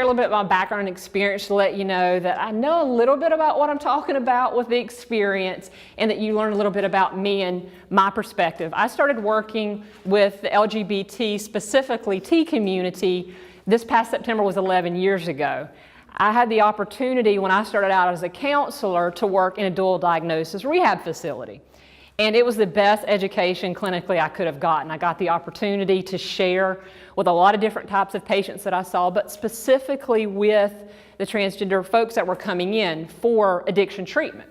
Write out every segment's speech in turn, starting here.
a little bit of my background and experience to let you know that I know a little bit about what I'm talking about with the experience, and that you learn a little bit about me and my perspective. I started working with the LGBT, specifically T community, this past September was 11 years ago. I had the opportunity when I started out as a counselor to work in a dual diagnosis rehab facility. And it was the best education clinically I could have gotten. I got the opportunity to share with a lot of different types of patients that I saw, but specifically with the transgender folks that were coming in for addiction treatment.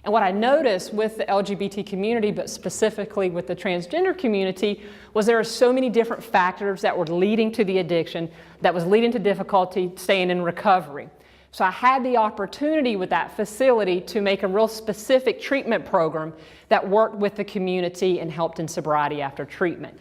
And what I noticed with the LGBT community, but specifically with the transgender community, was there are so many different factors that were leading to the addiction, that was leading to difficulty staying in recovery. So I had the opportunity with that facility to make a real specific treatment program that worked with the community and helped in sobriety after treatment.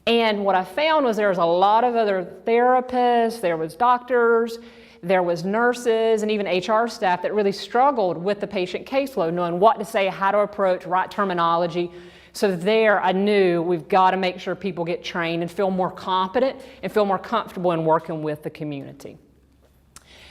And what I found was there was a lot of other therapists, there was doctors, there was nurses, and even HR staff that really struggled with the patient caseload, knowing what to say, how to approach, right terminology. So there I knew we've got to make sure people get trained and feel more competent and feel more comfortable in working with the community.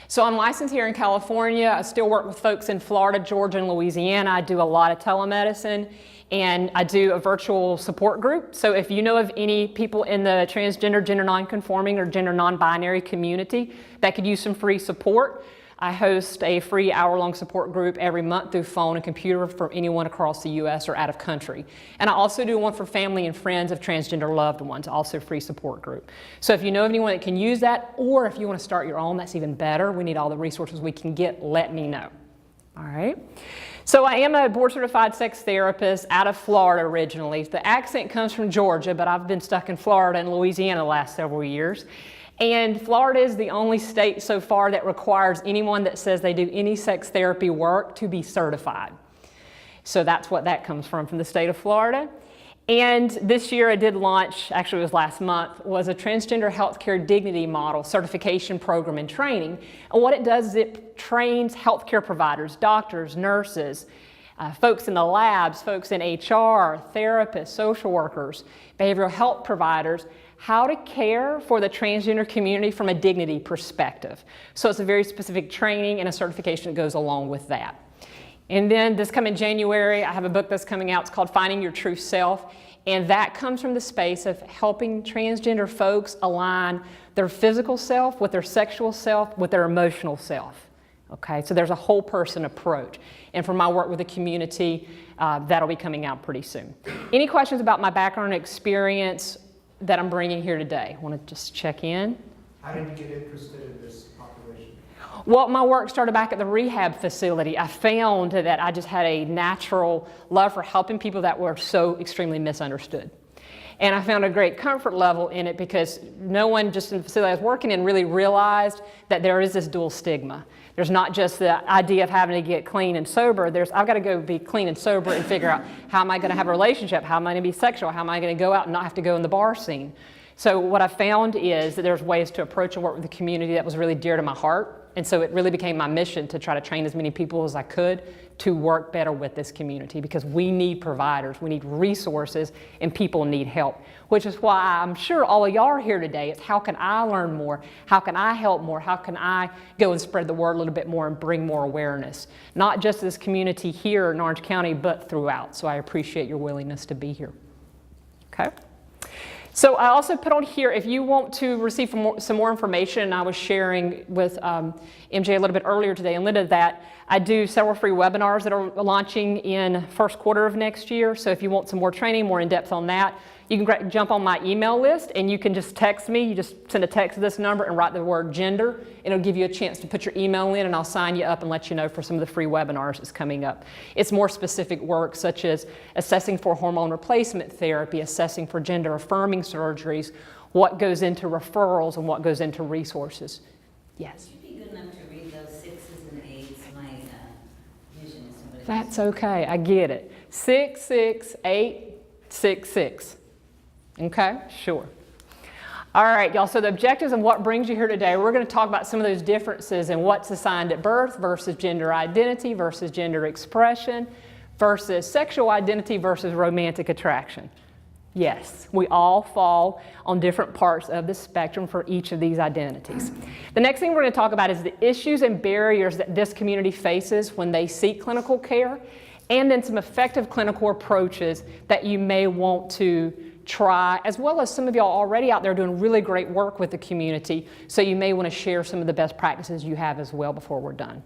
So I'm licensed here in California. I still work with folks in Florida, Georgia, and Louisiana. I do a lot of telemedicine, and I do a virtual support group. So if you know of any people in the transgender, gender nonconforming, or gender non-binary community that could use some free support, I host a free hour-long support group every month through phone and computer for anyone across the U.S. or out of country. And I also do one for family and friends of transgender loved ones, also free support group. So if you know of anyone that can use that, or if you want to start your own, that's even better. We need all the resources we can get. Let me know. All right. So I am a board-certified sex therapist out of Florida originally. The accent comes from Georgia, but I've been stuck in Florida and Louisiana the last several years. And Florida is the only state so far that requires anyone that says they do any sex therapy work to be certified. So that's what that comes from the state of Florida. And this year I did launch, actually it was last month, was a transgender healthcare dignity model certification program and training. And what it does is it trains healthcare providers, doctors, nurses, folks in the labs, folks in HR, therapists, social workers, behavioral health providers, how to care for the transgender community from a dignity perspective. So it's a very specific training and a certification that goes along with that. And then this coming January, I have a book that's coming out. It's called Finding Your True Self. And that comes from the space of helping transgender folks align their physical self with their sexual self, with their emotional self. Okay, so there's a whole person approach. And for my work with the community, that'll be coming out pretty soon. Any questions about my background and experience that I'm bringing here today? I want to just check in. How did you get interested in this population? Well, my work started back at the rehab facility. I found that I just had a natural love for helping people that were so extremely misunderstood. And I found a great comfort level in it because no one just in the facility I was working in really realized that there is this dual stigma. There's not just the idea of having to get clean and sober. I've got to go be clean and sober and figure out how am I going to have a relationship, how am I going to be sexual, how am I going to go out and not have to go in the bar scene. So what I found is that there's ways to approach and work with the community that was really dear to my heart. And so it really became my mission to try to train as many people as I could to work better with this community, because we need providers, we need resources, and people need help. Which is why I'm sure all of y'all are here today. It's how can I learn more? How can I help more? How can I go and spread the word a little bit more and bring more awareness? Not just this community here in Orange County, but throughout. So I appreciate your willingness to be here. Okay. So I also put on here, if you want to receive some more information, I was sharing with MJ a little bit earlier today and Linda that I do several free webinars that are launching in first quarter of next year. So if you want some more training, more in depth on that, you can jump on my email list and you can just text me. You just send a text to this number and write the word gender. It'll give you a chance to put your email in and I'll sign you up and let you know for some of the free webinars that's coming up. It's more specific work such as assessing for hormone replacement therapy, assessing for gender affirming surgeries, what goes into referrals and what goes into resources. Yes? Would you be good enough to read those 6s and 8s? My vision is somebody. That's okay, I get it. 6, 6, 8, 6, 6. Okay, sure. All right, y'all, so the objectives and what brings you here today, we're going to talk about some of those differences in what's assigned at birth versus gender identity versus gender expression versus sexual identity versus romantic attraction. Yes, we all fall on different parts of the spectrum for each of these identities. The next thing we're going to talk about is the issues and barriers that this community faces when they seek clinical care, and then some effective clinical approaches that you may want to try, as well as some of y'all already out there doing really great work with the community, so you may want to share some of the best practices you have as well before we're done.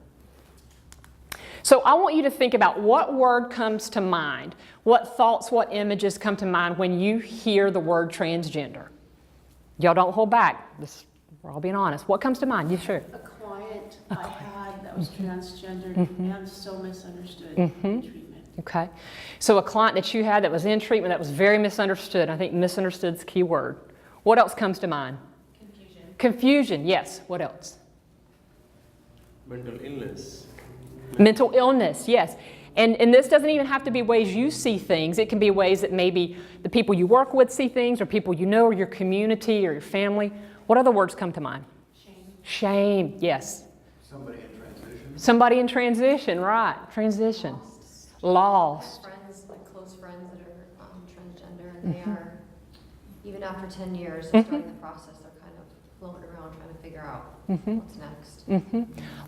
So I want you to think about what word comes to mind, what thoughts, what images come to mind when you hear the word transgender. Y'all don't hold back. We're all being honest. What comes to mind? You sure? A client I had that was transgendered and so misunderstood in treatment. Okay. So a client that you had that was in treatment that was very misunderstood. I think misunderstood is the key word. What else comes to mind? Confusion. Confusion, yes. What else? Mental illness. Mental illness, yes. And this doesn't even have to be ways you see things. It can be ways that maybe the people you work with see things, or people you know, or your community, or your family. What other words come to mind? Shame. Shame, yes. Somebody in transition. Somebody in transition, right. Transition. Lost. Friends, like close friends that are transgender, and they are, even after 10 years of starting the process, they're kind of floating around trying to figure out what's next.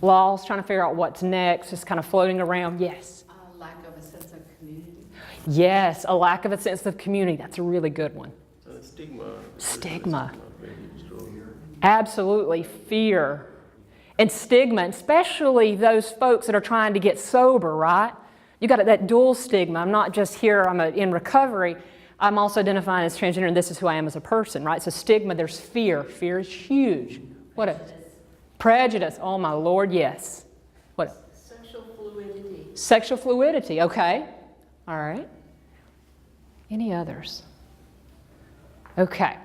Lost, trying to figure out what's next, just kind of floating around, yes. Lack of a sense of community. Yes, a lack of a sense of community. That's a really good one. Stigma. Stigma. Very huge role here. Absolutely, fear. And stigma, especially those folks that are trying to get sober, right? You got that dual stigma. I'm not just here, I'm in recovery. I'm also identifying as transgender, and this is who I am as a person, right? So stigma, there's fear. Fear is huge. What else? Prejudice. Oh my Lord, yes. What? Sexual fluidity. Sexual fluidity, okay. All right. Any others? Okay.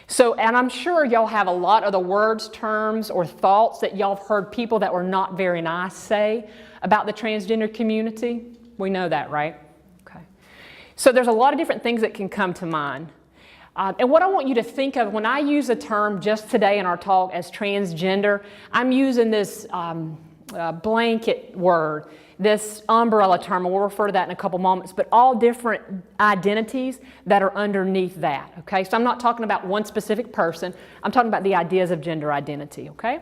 So, and I'm sure y'all have a lot of the words, terms, or thoughts that y'all have heard people that were not very nice say about the transgender community. We know that, right? Okay. So there's a lot of different things that can come to mind. And what I want you to think of when I use a term just today in our talk as transgender, I'm using this blanket word, this umbrella term, and we'll refer to that in a couple moments, but all different identities that are underneath that, okay? So I'm not talking about one specific person, I'm talking about the ideas of gender identity, okay?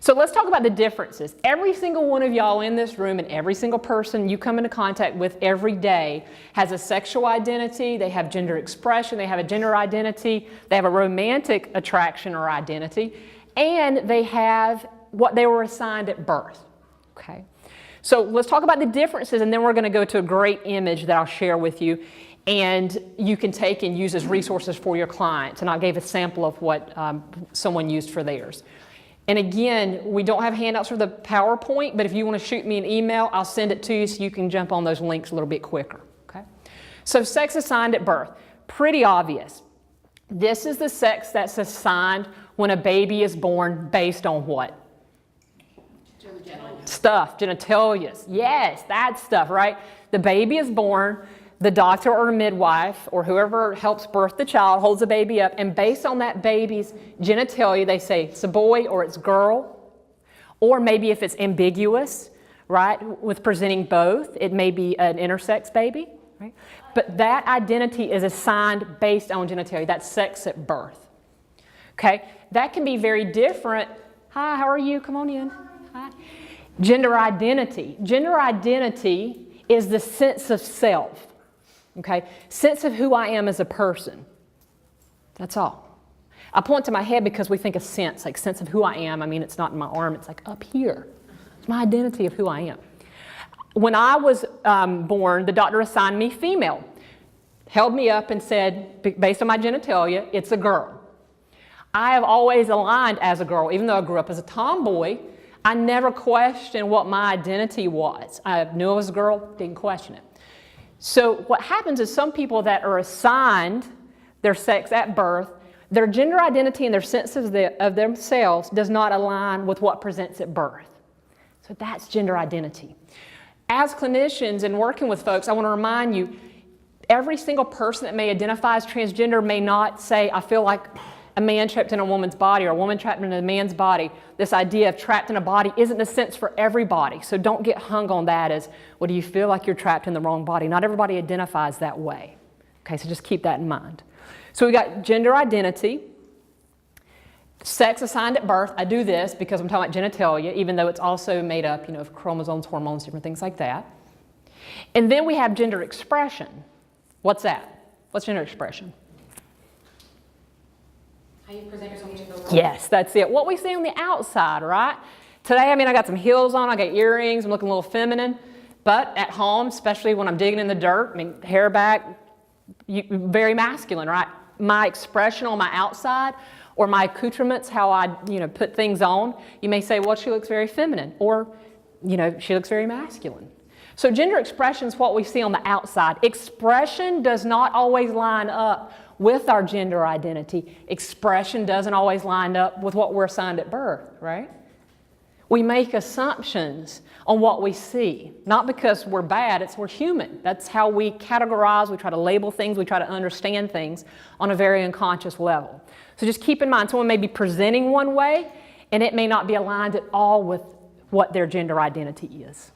So let's talk about the differences. Every single one of y'all in this room and every single person you come into contact with every day has a sexual identity, they have gender expression, they have a gender identity, they have a romantic attraction or identity, and they have what they were assigned at birth, okay? So let's talk about the differences, and then we're going to go to a great image that I'll share with you, and you can take and use as resources for your clients. And I gave a sample of what someone used for theirs. And again, we don't have handouts for the PowerPoint, but if you want to shoot me an email, I'll send it to you so you can jump on those links a little bit quicker, okay? So sex assigned at birth, pretty obvious. This is the sex that's assigned when a baby is born based on what? Stuff, genitalia. Yes, that stuff, right? The baby is born, the doctor or midwife or whoever helps birth the child holds the baby up, and based on that baby's genitalia, they say it's a boy or it's girl, or maybe if it's ambiguous, right, with presenting both, it may be an intersex baby, right? But that identity is assigned based on genitalia, that's sex at birth, okay? That can be very different. Hi, how are you? Come on in. Hi. Gender identity. Gender identity is the sense of self, okay? Sense of who I am as a person. That's all. I point to my head because we think of sense, like sense of who I am. I mean, it's not in my arm, it's like up here. It's my identity of who I am. When I was born, the doctor assigned me female, held me up and said, based on my genitalia, it's a girl. I have always aligned as a girl, even though I grew up as a tomboy. I never questioned what my identity was. I knew I was a girl, didn't question it. So what happens is some people that are assigned their sex at birth, their gender identity and their sense of themselves does not align with what presents at birth. So that's gender identity. As clinicians and working with folks, I want to remind you, every single person that may identify as transgender may not say, I feel like a man trapped in a woman's body or a woman trapped in a man's body. This idea of trapped in a body isn't the sense for everybody. So don't get hung on that as, well, do you feel like you're trapped in the wrong body? Not everybody identifies that way. Okay, so just keep that in mind. So we got gender identity, sex assigned at birth. I do this because I'm talking about genitalia, even though it's also made up, of chromosomes, hormones, different things like that. And then we have gender expression. What's that? What's gender expression? How you present yourself to the world. Yes, that's it. What we see on the outside, right? Today, I got some heels on, I got earrings, I'm looking a little feminine. But at home, especially when I'm digging in the dirt, hair back, very masculine, right? My expression on my outside or my accoutrements, how I, put things on, you may say, well, she looks very feminine, or, she looks very masculine. So gender expression is what we see on the outside. Expression does not always line up with our gender identity. Expression doesn't always line up with what we're assigned at birth, right? We make assumptions on what we see, not because we're bad, it's we're human. That's how we categorize, we try to label things, we try to understand things on a very unconscious level. So just keep in mind, someone may be presenting one way, and it may not be aligned at all with what their gender identity is.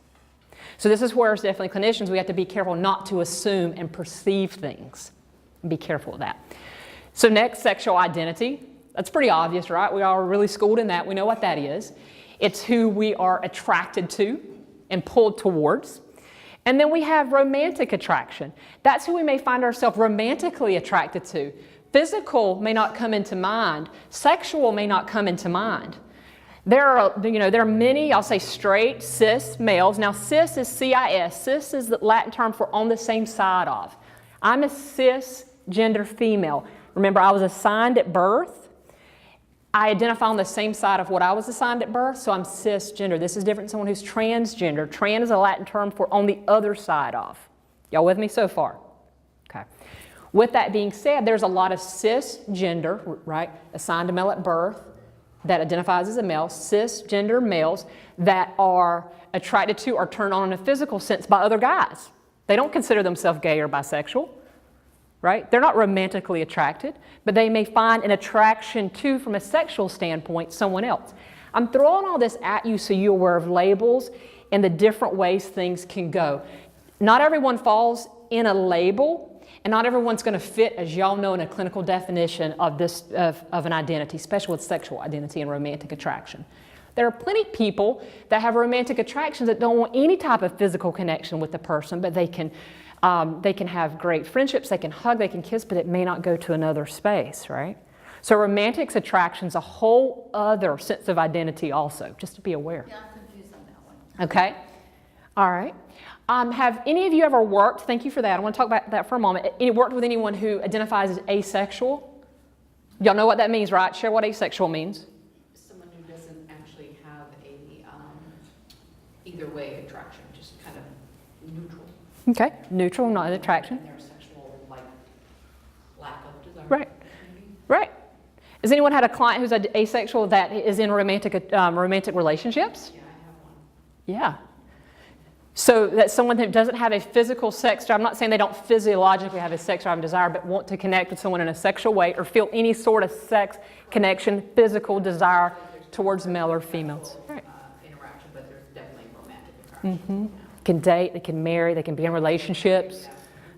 So this is where, as definitely clinicians, we have to be careful not to assume and perceive things. Be careful of that. So next, sexual identity. That's pretty obvious, right? We are really schooled in that. We know what that is. It's who we are attracted to and pulled towards. And then we have romantic attraction. That's who we may find ourselves romantically attracted to. Physical may not come into mind. Sexual may not come into mind. There are many, I'll say straight, cis males. Now cis is CIS. Cis is the Latin term for on the same side of. I'm a cisgender female. Remember, I was assigned at birth. I identify on the same side of what I was assigned at birth, so I'm cisgender. This is different than someone who's transgender. Trans is a Latin term for on the other side of. Y'all with me so far? Okay. With that being said, there's a lot of cisgender, right, assigned to male at birth, that identifies as a male, cisgender males that are attracted to or turned on in a physical sense by other guys. They don't consider themselves gay or bisexual, right? They're not romantically attracted, but they may find an attraction to, from a sexual standpoint, someone else. I'm throwing all this at you so you're aware of labels and the different ways things can go. Not everyone falls in a label, and not everyone's going to fit, as y'all know, in a clinical definition of an identity, especially with sexual identity and romantic attraction. There are plenty of people that have romantic attractions that don't want any type of physical connection with the person, but they can have great friendships, they can hug, they can kiss, but it may not go to another space, right? So romantic attraction is a whole other sense of identity also, just to be aware. Yeah, I'm confused on that one. Okay, all right. Have any of you ever worked, thank you for that, I want to talk about that for a moment, worked with anyone who identifies as asexual? Y'all know what that means, right? Share what asexual means. Someone who doesn't actually have a either way attraction, just kind of neutral. Okay, neutral, not an attraction. And their sexual, lack of desire. Right, maybe. right. Has anyone had a client who's asexual that is in romantic relationships? Yeah, I have one. Yeah. So that's someone that doesn't have a physical sex drive. I'm not saying they don't physiologically have a sex drive and desire, but want to connect with someone in a sexual way or feel any sort of sex connection, physical desire towards male or females. Right. Interaction, but there's definitely romantic attraction. Mm-hmm. Can date, they can marry, they can be in relationships,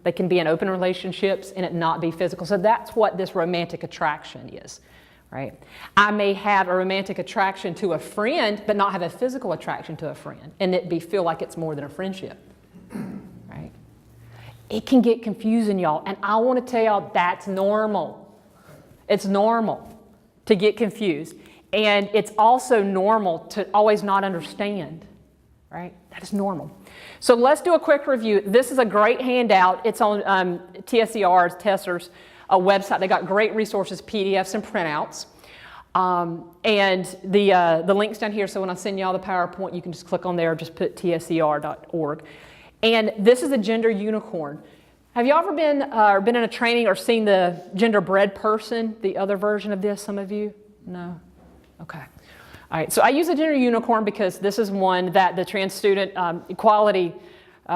they can be in open relationships and it not be physical. So that's what this romantic attraction is, right? I may have a romantic attraction to a friend, but not have a physical attraction to a friend, and it feel like it's more than a friendship, right? It can get confusing, y'all, and I want to tell y'all that's normal. It's normal to get confused, and it's also normal to always not understand, right? That is normal. So let's do a quick review. This is a great handout. It's on TSER's, Tesser's website. They got great resources, PDFs and printouts. And the link's down here, so when I send y'all the PowerPoint, you can just click on there, just put tser.org. And this is a gender unicorn. Have y'all ever been in a training or seen the gender-bred person, the other version of this, some of you? No? Okay. All right, so I use a gender unicorn because this is one that the trans student equality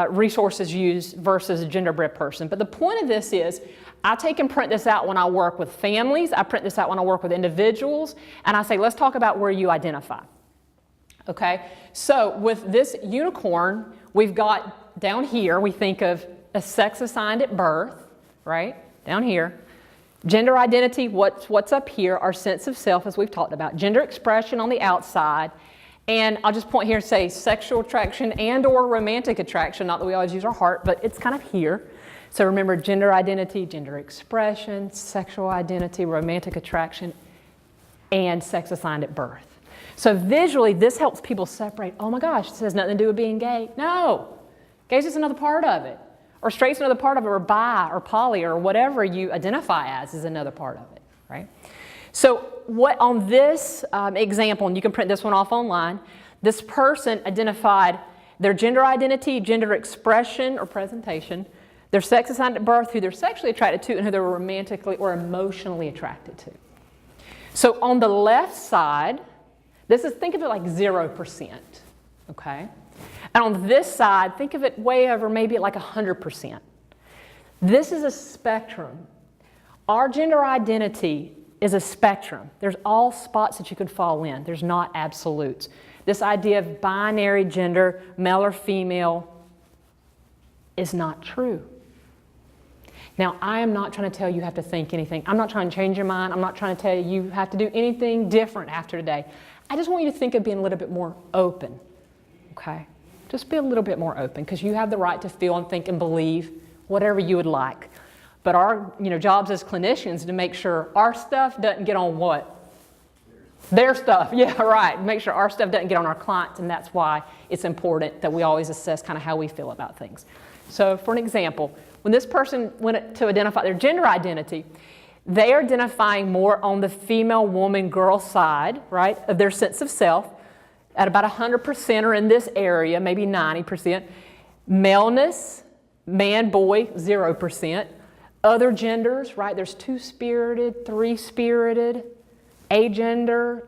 resources use versus a gender-bred person. But the point of this is I take and print this out when I work with families, I print this out when I work with individuals, and I say, let's talk about where you identify. Okay, so with this unicorn, we've got down here, we think of a sex assigned at birth, right? Down here. Gender identity, what's up here, our sense of self, as we've talked about. Gender expression on the outside. And I'll just point here and say sexual attraction and or romantic attraction. Not that we always use our heart, but it's kind of here. So remember, gender identity, gender expression, sexual identity, romantic attraction, and sex assigned at birth. So visually, this helps people separate, oh my gosh, this has nothing to do with being gay. No, gay's just another part of it. Or straight's another part of it, or bi, or poly, or whatever you identify as is another part of it, right? So what on this example, and you can print this one off online, this person identified their gender identity, gender expression or presentation, their sex assigned at birth, who they're sexually attracted to, and who they're romantically or emotionally attracted to. So on the left side, this is, think of it like 0%, okay? And on this side, think of it way over maybe like 100%. This is a spectrum. Our gender identity is a spectrum. There's all spots that you could fall in. There's not absolutes. This idea of binary gender, male or female, is not true. Now, I am not trying to tell you have to think anything. I'm not trying to change your mind. I'm not trying to tell you you have to do anything different after today. I just want you to think of being a little bit more open, okay? Just be a little bit more open, because you have the right to feel and think and believe whatever you would like. But our jobs as clinicians is to make sure our stuff doesn't get on what? Their stuff. Yeah, right. Make sure our stuff doesn't get on our clients, and that's why it's important that we always assess kind of how we feel about things. So for an example, when this person went to identify their gender identity, they are identifying more on the female, woman, girl side, right, of their sense of self. At about 100% are in this area, maybe 90%. Maleness, man, boy, 0%. Other genders, right, there's 2-spirited, 3-spirited, agender.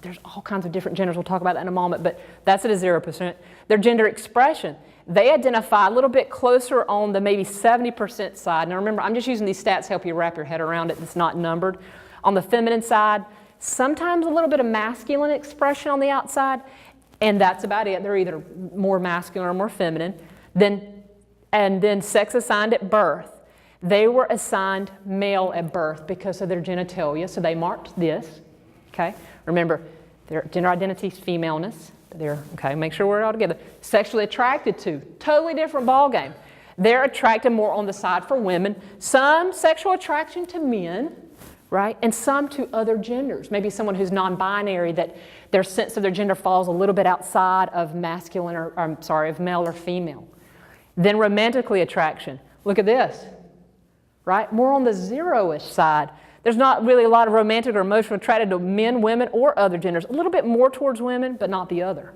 There's all kinds of different genders. We'll talk about that in a moment, but that's at a 0%. Their gender expression, they identify a little bit closer on the maybe 70% side. Now remember, I'm just using these stats to help you wrap your head around it. It's not numbered. On the feminine side, sometimes a little bit of masculine expression on the outside, and that's about it. They're either more masculine or more feminine. And then sex assigned at birth. They were assigned male at birth because of their genitalia, so they marked this, okay? Remember, their gender identity is femaleness. Okay, make sure we're all together. Sexually attracted to, totally different ballgame. They're attracted more on the side for women. Some sexual attraction to men, right? And some to other genders. Maybe someone who's non-binary, that their sense of their gender falls a little bit outside of masculine of male or female. Then romantically attraction. Look at this, right? More on the 0-ish side. There's not really a lot of romantic or emotional attracted to men, women, or other genders. A little bit more towards women, but not the other.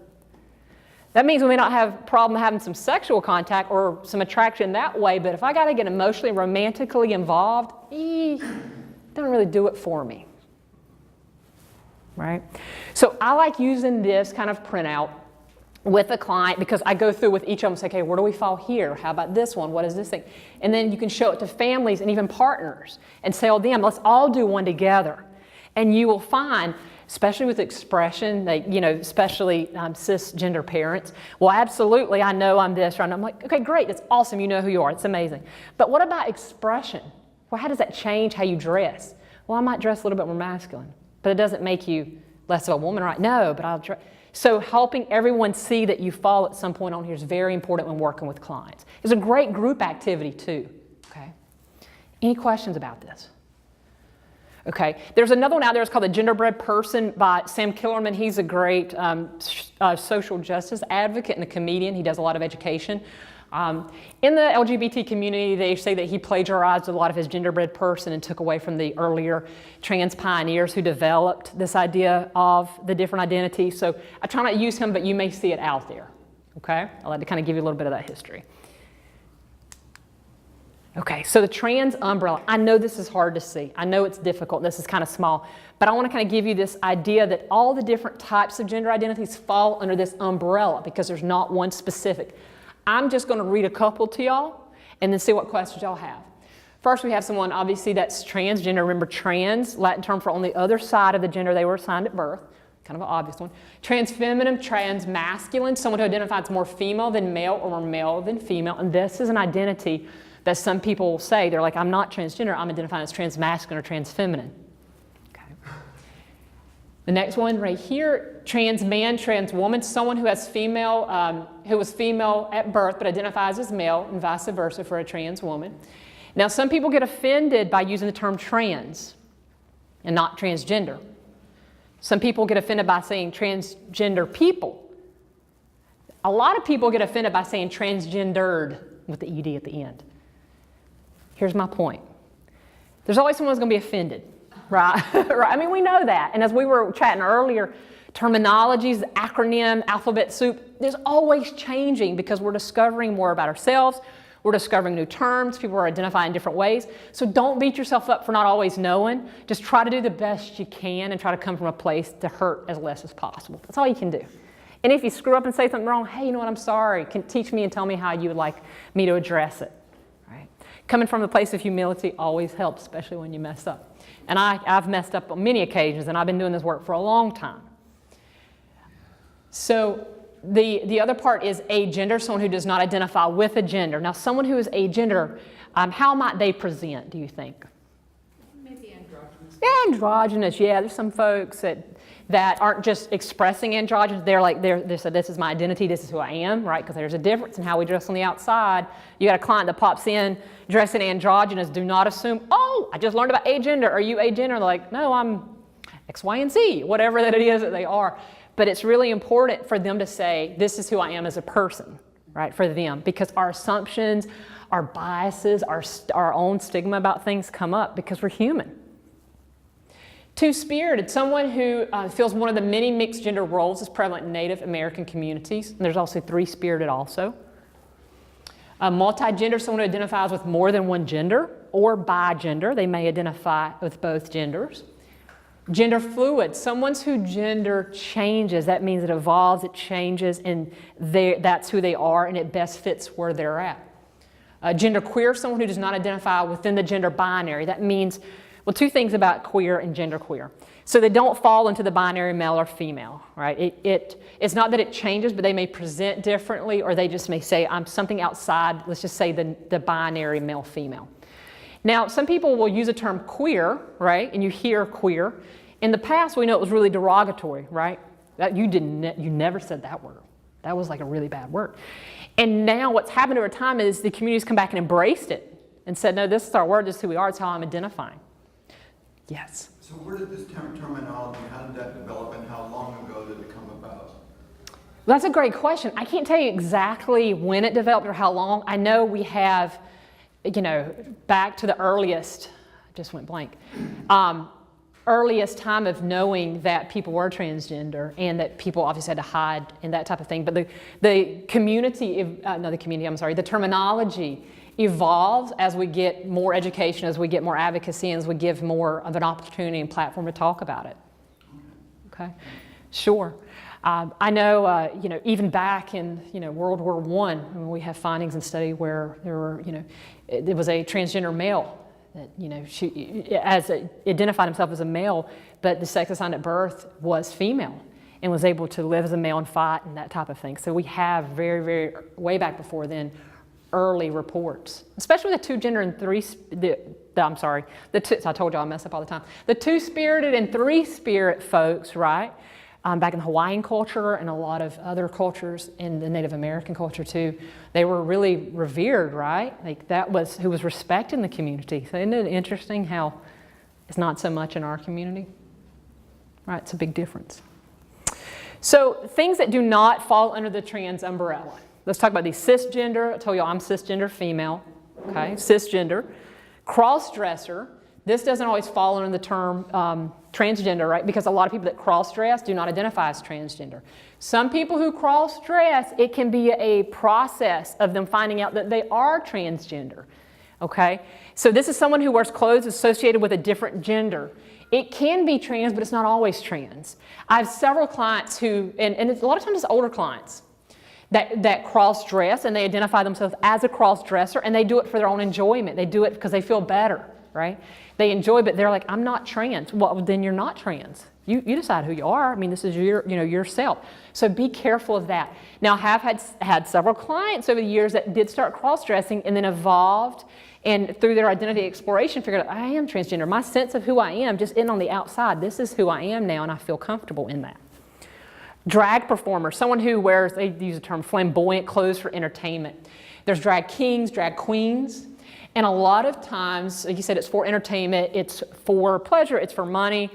That means we may not have a problem having some sexual contact or some attraction that way, but if I got to get emotionally, romantically involved, doesn't really do it for me, right? So I like using this kind of printout with a client because I go through with each of them and say, okay, where do we fall here? How about this one? What is this thing? And then you can show it to families and even partners and tell them, let's all do one together. And you will find, especially with expression, especially cisgender parents, well, absolutely, I know I'm this, right? I'm like, okay, great, it's awesome, you know who you are, it's amazing. But what about expression? Well, how does that change how you dress? Well, I might dress a little bit more masculine, but it doesn't make you less of a woman, right? No, but I'll dress. So helping everyone see that you fall at some point on here is very important when working with clients. It's a great group activity too, okay? Any questions about this? Okay, there's another one out there, it's called The Genderbread Person by Sam Killerman. He's a great social justice advocate and a comedian. He does a lot of education. In the LGBT community, they say that he plagiarized a lot of his genderbread person and took away from the earlier trans pioneers who developed this idea of the different identities. So I try not to use him, but you may see it out there, okay? I like to kind of give you a little bit of that history. Okay, so the trans umbrella, I know this is hard to see. I know it's difficult, this is kind of small, but I want to kind of give you this idea that all the different types of gender identities fall under this umbrella because there's not one specific. I'm just going to read a couple to y'all and then see what questions y'all have. First, we have someone obviously that's transgender. Remember, trans, Latin term for on the other side of the gender they were assigned at birth. Kind of an obvious one. Transfeminine, transmasculine, someone who identifies more female than male or more male than female. And this is an identity that some people will say. They're like, I'm not transgender, I'm identifying as transmasculine or transfeminine. Okay. The next one right here, trans man, trans woman, someone who has female, who was female at birth but identifies as male, and vice versa for a trans woman. Now, some people get offended by using the term trans and not transgender. Some people get offended by saying transgender people. A lot of people get offended by saying transgendered with the ED at the end. Here's my point. There's always someone who's going to be offended, right? Right? I mean, we know that. And as we were chatting earlier, terminologies, acronym, alphabet soup, there's always changing because we're discovering more about ourselves. We're discovering new terms. People are identifying different ways. So don't beat yourself up for not always knowing. Just try to do the best you can and try to come from a place to hurt as less as possible. That's all you can do. And if you screw up and say something wrong, hey, you know what, I'm sorry. Can teach me and tell me how you would like me to address it. Right? Coming from a place of humility always helps, especially when you mess up. And I've messed up on many occasions, and I've been doing this work for a long time. So the other part is agender, someone who does not identify with a gender. Now, someone who is agender, how might they present, do you think? Maybe androgynous. Androgynous, yeah. There's some folks that aren't just expressing androgynous. They said, this is my identity, this is who I am, right? Because there's a difference in how we dress on the outside. You got a client that pops in dressing androgynous. Do not assume, oh, I just learned about agender. Are you agender? They're like, no, I'm X, Y, and Z, whatever that it is that they are. But it's really important for them to say, this is who I am as a person, right, for them. Because our assumptions, our biases, our own stigma about things come up because we're human. Two-spirited, someone who feels one of the many mixed gender roles is prevalent in Native American communities. And there's also three-spirited also. Multigender, someone who identifies with more than one gender, or bigender. They may identify with both genders. Gender fluid, someone whose gender changes. That means it evolves, it changes, and that's who they are, and it best fits where they're at. Gender queer, someone who does not identify within the gender binary. That means, well, two things about queer and gender queer. So they don't fall into the binary male or female, right? It's not that it changes, but they may present differently, or they just may say, I'm something outside, let's just say the binary male-female. Now, some people will use the term queer, right? And you hear queer. In the past, we know it was really derogatory, right? You never said that word. That was like a really bad word. And now what's happened over time is the community's come back and embraced it and said, no, this is our word, this is who we are, it's how I'm identifying. Yes? So where did this terminology, how did that develop, and how long ago did it come about? That's a great question. I can't tell you exactly when it developed or how long. I know we have, back to the earliest, I just went blank, earliest time of knowing that people were transgender and that people obviously had to hide and that type of thing. But the terminology evolves as we get more education, as we get more advocacy, and as we give more of an opportunity and platform to talk about it. Okay, sure. I know, even back in, World War I, we have findings and study where there were, there was a transgender male that, she identified himself as a male, but the sex assigned at birth was female and was able to live as a male and fight and that type of thing. So we have very, very, way back before then, early reports, especially the two-gender and I told you I mess up all the time. The two-spirited and three-spirit folks, right? Back in the Hawaiian culture and a lot of other cultures in the Native American culture too, they were really revered, right? Like that was who was respected in the community. So isn't it interesting how it's not so much in our community? Right, it's a big difference. So things that do not fall under the trans umbrella. Let's talk about these. Cisgender, I told you I'm cisgender female, okay? Cisgender. Cross-dresser, this doesn't always fall under the term transgender, right? Because a lot of people that cross-dress do not identify as transgender. Some people who cross-dress, it can be a process of them finding out that they are transgender, okay? So this is someone who wears clothes associated with a different gender. It can be trans, but it's not always trans. I have several clients who, and a lot of times it's older clients, that cross-dress and they identify themselves as a cross-dresser and they do it for their own enjoyment. They do it because they feel better, right? They enjoy, but they're like, I'm not trans. Well, then you're not trans. You decide who you are. I mean, this is yourself. So be careful of that. Now, I have had several clients over the years that did start cross-dressing and then evolved, and through their identity exploration figured out, I am transgender. My sense of who I am just isn't on the outside. This is who I am now, and I feel comfortable in that. Drag performer, someone who wears, they use the term flamboyant clothes for entertainment. There's drag kings, drag queens, and a lot of times, like you said, it's for entertainment, it's for pleasure, it's for money,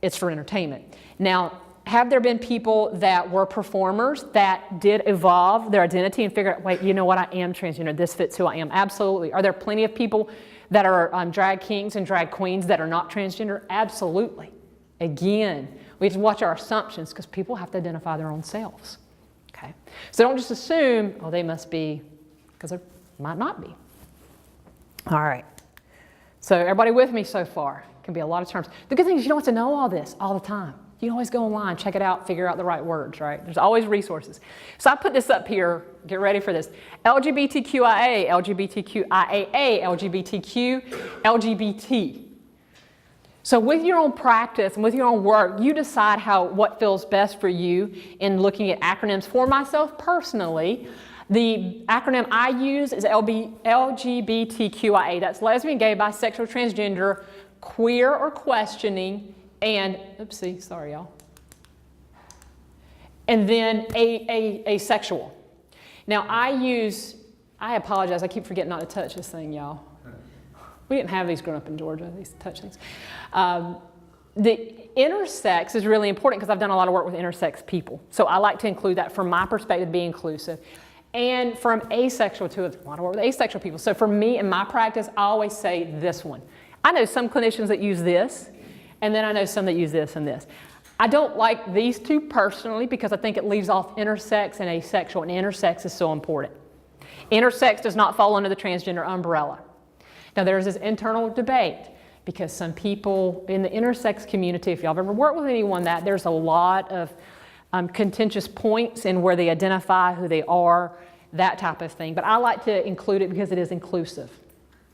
it's for entertainment. Now, have there been people that were performers that did evolve their identity and figure out, wait, you know what, I am transgender, this fits who I am? Absolutely. Are there plenty of people that are drag kings and drag queens that are not transgender? Absolutely. Again, we have to watch our assumptions because people have to identify their own selves. Okay? So don't just assume, oh, they must be, because they might not be. All right. So everybody with me so far? Can be a lot of terms. The good thing is you don't have to know all this all the time. You can always go online, check it out, figure out the right words, right? There's always resources. So I put this up here, get ready for this. LGBTQIA, LGBTQIAA, LGBTQ, LGBT. So with your own practice and with your own work, you decide what feels best for you in looking at acronyms. For myself personally, the acronym I use is LGBTQIA. That's lesbian, gay, bisexual, transgender, queer or questioning, and, oopsie, sorry y'all. And then asexual. Now I apologize, I keep forgetting not to touch this thing, y'all. We didn't have these growing up in Georgia, these touch things. The intersex is really important because I've done a lot of work with intersex people. So I like to include that from my perspective, be inclusive. And from asexual to a lot of work with asexual people. So for me in my practice, I always say this one. I know some clinicians that use this, and then I know some that use this and this. I don't like these two personally because I think it leaves off intersex and asexual, and intersex is so important. Intersex does not fall under the transgender umbrella. Now there's this internal debate because some people in the intersex community, if y'all have ever worked with anyone, there's a lot of contentious points in where they identify who they are, that type of thing. But I like to include it because it is inclusive.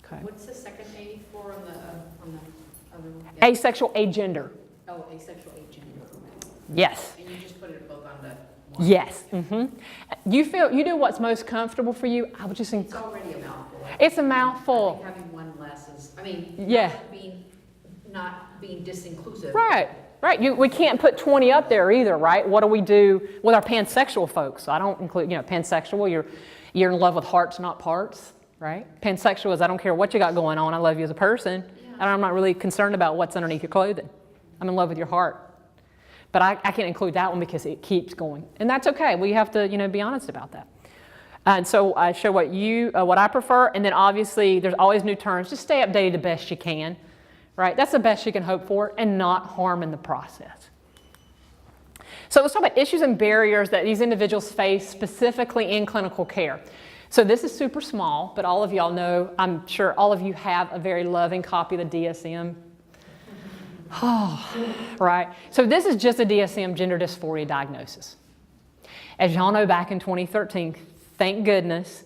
Okay. What's the second A for on the other one? Asexual, agender. Oh, asexual, agender. Yes. And you just put it both on the one? Yes. Mm-hmm. You do what's most comfortable for you. I would just think It's already a mouthful. it's a I mouthful. think having one less is, Yeah. not being disinclusive. Right. Right. We can't put 20 up there either, right? What do we do with our pansexual folks? So I don't include, pansexual. You're in love with hearts, not parts, right? Pansexual is I don't care what you got going on. I love you as a person, and I'm not really concerned about what's underneath your clothing. I'm in love with your heart. But I can't include that one because it keeps going, and that's okay. We have to, be honest about that. And so I show what I prefer, and then obviously there's always new terms. Just stay updated the best you can, right? That's the best you can hope for, and not harm in the process. So let's talk about issues and barriers that these individuals face specifically in clinical care. So this is super small, but all of y'all know, I'm sure all of you have a very loving copy of the DSM. Oh, right. So this is just a DSM gender dysphoria diagnosis. As y'all know, back in 2013, thank goodness,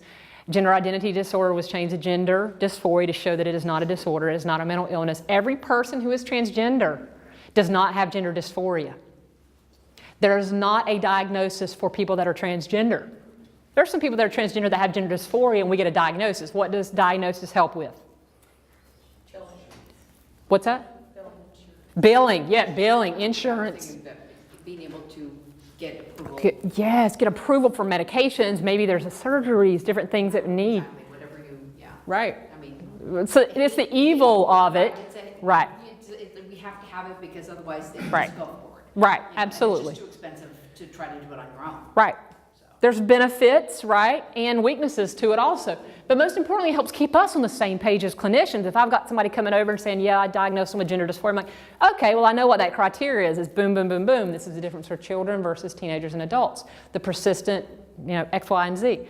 gender identity disorder was changed to gender dysphoria to show that it is not a disorder, it is not a mental illness. Every person who is transgender does not have gender dysphoria. There is not a diagnosis for people that are transgender. There are some people that are transgender that have gender dysphoria and we get a diagnosis. What does diagnosis help with? What's that? Billing, yeah, billing, insurance. Being able to get approval. Yes, get approval for medications. Maybe there's surgeries, different things that need. Exactly, whatever yeah. Right. I mean. So it's the evil of it. Right. We have to have it because otherwise they Right. just go forward. Right, And absolutely. it's just too expensive to try to do it on your own. Right. There's benefits, right, and weaknesses to it also. But most importantly, it helps keep us on the same page as clinicians. If I've got somebody coming over and saying, yeah, I diagnosed them with gender dysphoria, I'm like, okay, well, I know what that criteria is. It's boom, boom, boom, boom. This is the difference for children versus teenagers and adults. The persistent, X, Y, and Z.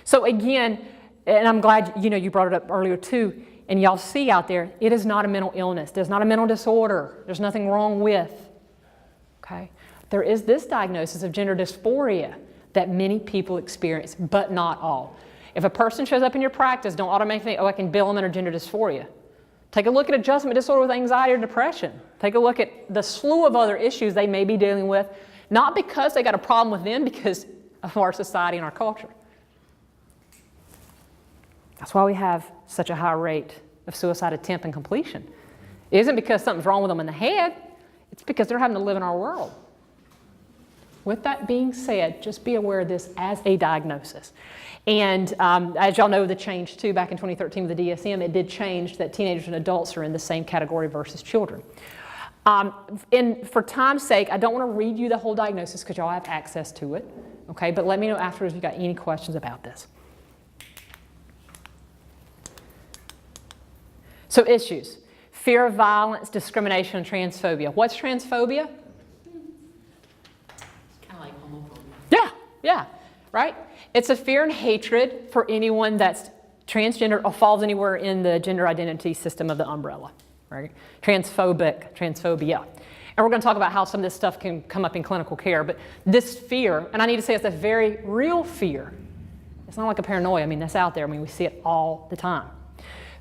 So again, and I'm glad, you brought it up earlier too, and y'all see out there, it is not a mental illness. There's not a mental disorder. There's nothing wrong with, okay? There is this diagnosis of gender dysphoria that many people experience, but not all. If a person shows up in your practice, don't automatically think, oh, I can bill them under gender dysphoria. Take a look at adjustment disorder with anxiety or depression. Take a look at the slew of other issues they may be dealing with, not because they got a problem with them, because of our society and our culture. That's why we have such a high rate of suicide attempt and completion. It isn't because something's wrong with them in the head, it's because they're having to live in our world. With that being said, just be aware of this as a diagnosis. And as y'all know, the change too, back in 2013 with the DSM, it did change that teenagers and adults are in the same category versus children. And for time's sake, I don't want to read you the whole diagnosis because y'all have access to it, okay? But let me know afterwards if you've got any questions about this. So issues: fear of violence, discrimination, and transphobia. What's transphobia? Kind of like homophobia. Yeah, right? It's a fear and hatred for anyone that's transgender or falls anywhere in the gender identity system of the umbrella, right? Transphobia. And we're going to talk about how some of this stuff can come up in clinical care, but this fear, and I need to say it's a very real fear. It's not like a paranoia. I mean, that's out there. I mean, we see it all the time.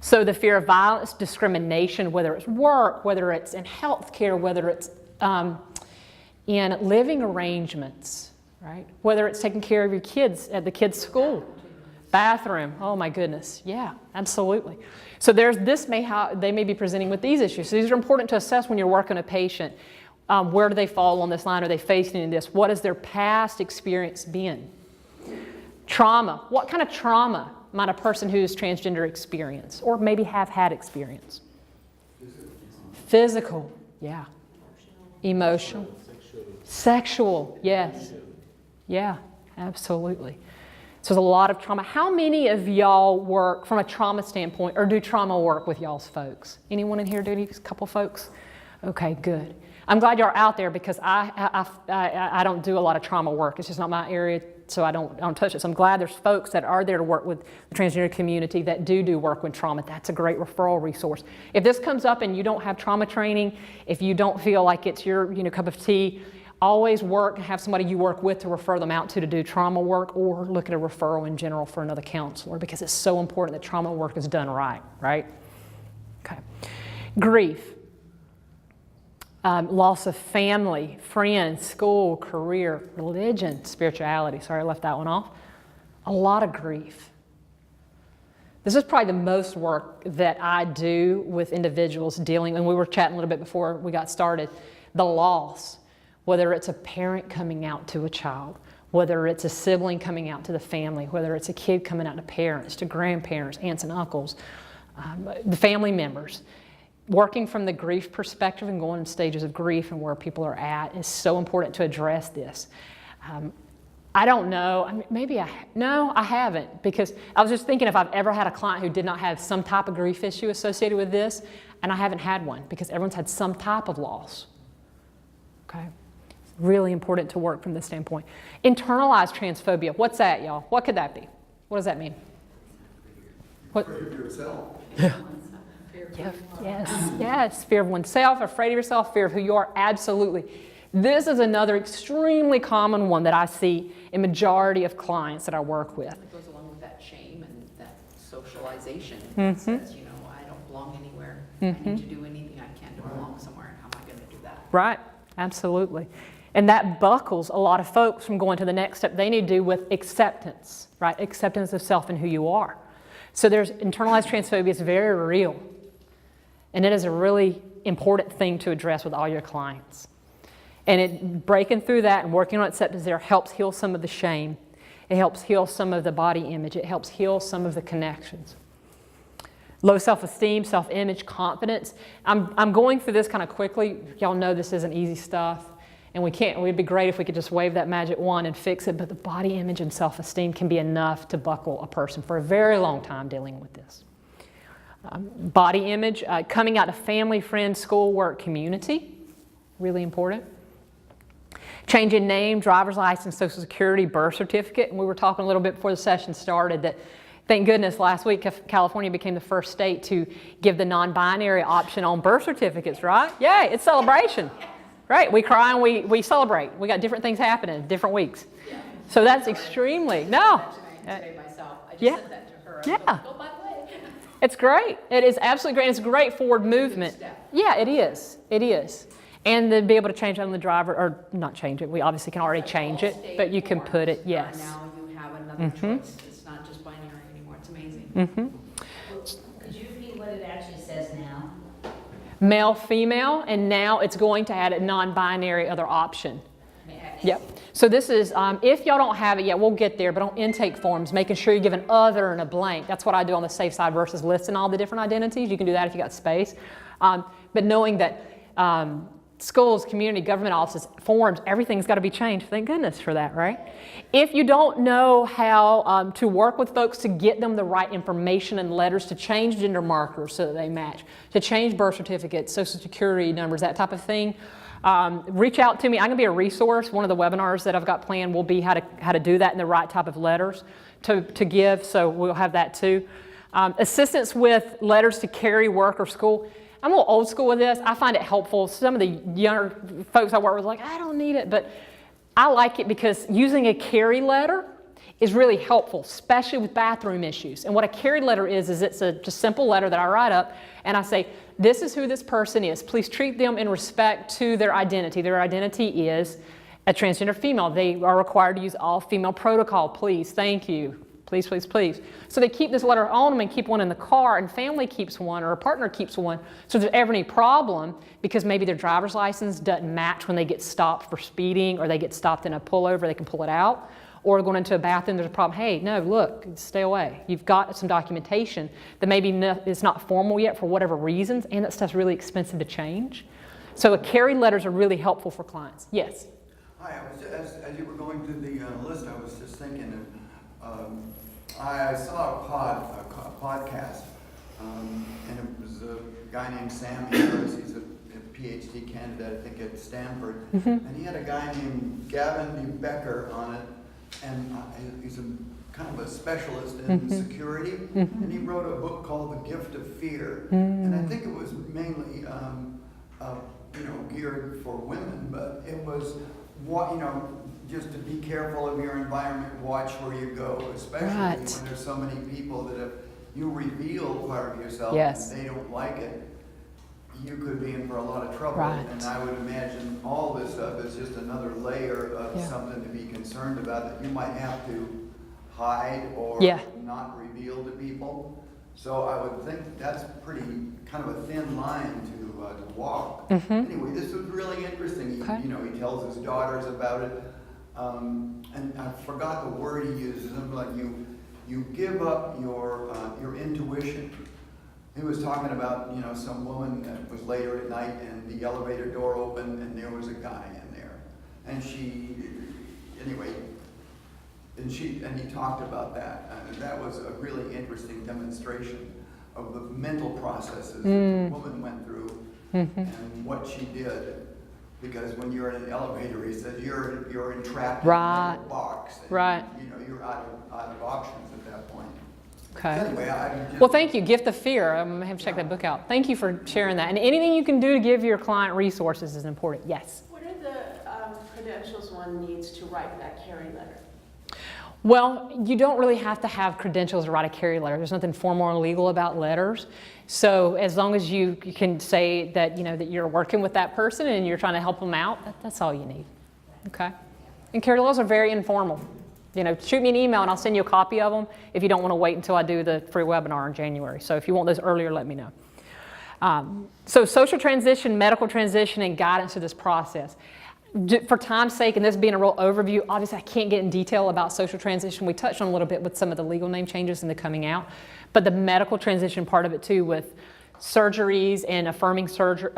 So the fear of violence, discrimination, whether it's work, whether it's in healthcare, whether it's in living arrangements, right? Whether it's taking care of your kids at the kids' school, bathroom. Oh my goodness, yeah, absolutely. So they may be presenting with these issues. So these are important to assess when you're working a patient. Where do they fall on this line? Are they facing this? What has their past experience been? Trauma. What kind of trauma might a person who is transgender experience, or maybe have had experience? Physical, yeah. Emotional. Sexual, yes. Yeah, absolutely. So there's a lot of trauma. How many of y'all work from a trauma standpoint or do trauma work with y'all's folks? Anyone in here do a couple folks? Okay, good. I'm glad you're out there because I don't do a lot of trauma work. It's just not my area, so I don't touch it. So I'm glad there's folks that are there to work with the transgender community that do work with trauma. That's a great referral resource. If this comes up and you don't have trauma training, if you don't feel like it's your cup of tea, always have somebody you work with to refer them out to do trauma work, or look at a referral in general for another counselor, because it's so important that trauma work is done right? Okay. Grief. Loss of family, friends, school, career, religion, spirituality. Sorry, I left that one off. A lot of grief. This is probably the most work that I do with individuals dealing, and we were chatting a little bit before we got started, the loss. Whether it's a parent coming out to a child, whether it's a sibling coming out to the family, whether it's a kid coming out to parents, to grandparents, aunts and uncles, the family members. Working from the grief perspective and going in stages of grief and where people are at is so important to address this. I don't know, I mean, no, I haven't, because I was just thinking if I've ever had a client who did not have some type of grief issue associated with this, and I haven't had one, because everyone's had some type of loss. Okay. Really important to work from this standpoint. Internalized transphobia. What's that, y'all? What could that be? What does that mean? What? Afraid of yourself. Yes. Fear of oneself, afraid of yourself, fear of who you are. Absolutely. This is another extremely common one that I see in majority of clients that I work with. It goes along with that shame and that socialization. It says, I don't belong anywhere. I need to do anything I can to belong somewhere, and how am I going to do that? Right. Absolutely. And that buckles a lot of folks from going to the next step they need to do with acceptance, right? Acceptance of self and who you are. So there's internalized transphobia. It's very real. And it is a really important thing to address with all your clients. And breaking through that and working on acceptance there helps heal some of the shame. It helps heal some of the body image. It helps heal some of the connections. Low self-esteem, self-image, confidence. I'm going through this kind of quickly. Y'all know this isn't easy stuff. And it'd be great if we could just wave that magic wand and fix it, but the body image and self-esteem can be enough to buckle a person for a very long time dealing with this. Body image, coming out of family, friends, school, work, community, really important. Changing name, driver's license, social security, birth certificate. And we were talking a little bit before the session started that thank goodness last week California became the first state to give the non-binary option on birth certificates, right? Yay, it's celebration. Right, we cry and we celebrate. We got different things happening, different weeks. Yeah. So that's extremely, no. Today myself, I just Yeah. said that to her. Yeah. Oh, by the way. It's great. It is absolutely great. It's great forward movement. step. Yeah, it is. It is. And to be able to change it on the driver, or not change it, we obviously can already change it, but you can put it, yes. Now you have another choice. It's not just binary anymore. It's amazing. Could you repeat what it actually says now? Male, female, and now it's going to add a non-binary other option. Yep. So this is, if y'all don't have it yet, we'll get there, but on intake forms, making sure you give an other and a blank. That's what I do on the safe side versus listing all the different identities. You can do that if you got space. But knowing that schools, community, government offices, forms, everything's got to be changed. Thank goodness for that, right? If you don't know how to work with folks to get them the right information and letters to change gender markers so that they match, to change birth certificates, social security numbers, that type of thing, reach out to me. I'm going to be a resource. One of the webinars that I've got planned will be how to do that in the right type of letters to give, so we'll have that too. Assistance with letters to carry, work, or school. I'm a little old school with this. I find it helpful. Some of the younger folks I work with are like, I don't need it, but I like it because using a carry letter is really helpful, especially with bathroom issues. And what a carry letter is it's a just simple letter that I write up and I say, this is who this person is. Please treat them in respect to their identity. Their identity is a transgender female. They are required to use all female protocol. Please, thank you. Please, please, please. So they keep this letter on them and keep one in the car, and family keeps one or a partner keeps one. So if there's ever any problem, because maybe their driver's license doesn't match when they get stopped for speeding or they get stopped in a pullover, they can pull it out. Or going into a bathroom, there's a problem. Hey, no, look, stay away. You've got some documentation that maybe is not formal yet for whatever reasons, and that stuff's really expensive to change. So carry letters are really helpful for clients. Yes? Hi, as you were going through the list, I was just thinking, I saw a podcast, and it was a guy named Sam Harris. He's a PhD candidate, I think, at Stanford. And he had a guy named Gavin Becker on it, and he's kind of a specialist in security. And he wrote a book called The Gift of Fear. And I think it was mainly geared for women, but it was just to be careful of your environment, watch where you go, especially when there's so many people that if you reveal part of yourself and they don't like it, you could be in for a lot of trouble. And I would imagine all this stuff is just another layer of something to be concerned about that you might have to hide or not reveal to people. So I would think that's pretty kind of a thin line to walk. Anyway, this was really interesting. He tells his daughters about it. And I forgot the word he uses. Something like you give up your intuition. He was talking about some woman that was later at night and the elevator door opened and there was a guy in there, and he talked about that, and that was a really interesting demonstration of the mental processes that the woman went through and what she did. Because when you're in an elevator, he says you're entrapped in a box. And, you're out of options at that point. Okay. So anyway, well, thank you. Gift of Fear. I'm going to have to check that book out. Thank you for sharing that. And anything you can do to give your client resources is important. Yes? What are the credentials one needs to write that carry letter? Well, you don't really have to have credentials to write a carry letter. There's nothing formal or legal about letters. So as long as you can say that, that you're working with that person and you're trying to help them out, that's all you need. Okay? And carry letters are very informal. Shoot me an email and I'll send you a copy of them if you don't want to wait until I do the free webinar in January. So if you want those earlier, let me know. So social transition, medical transition, and guidance through this process. For time's sake, and this being a real overview, obviously I can't get in detail about social transition. We touched on a little bit with some of the legal name changes and the coming out, but the medical transition part of it too, with surgeries and affirming surgery,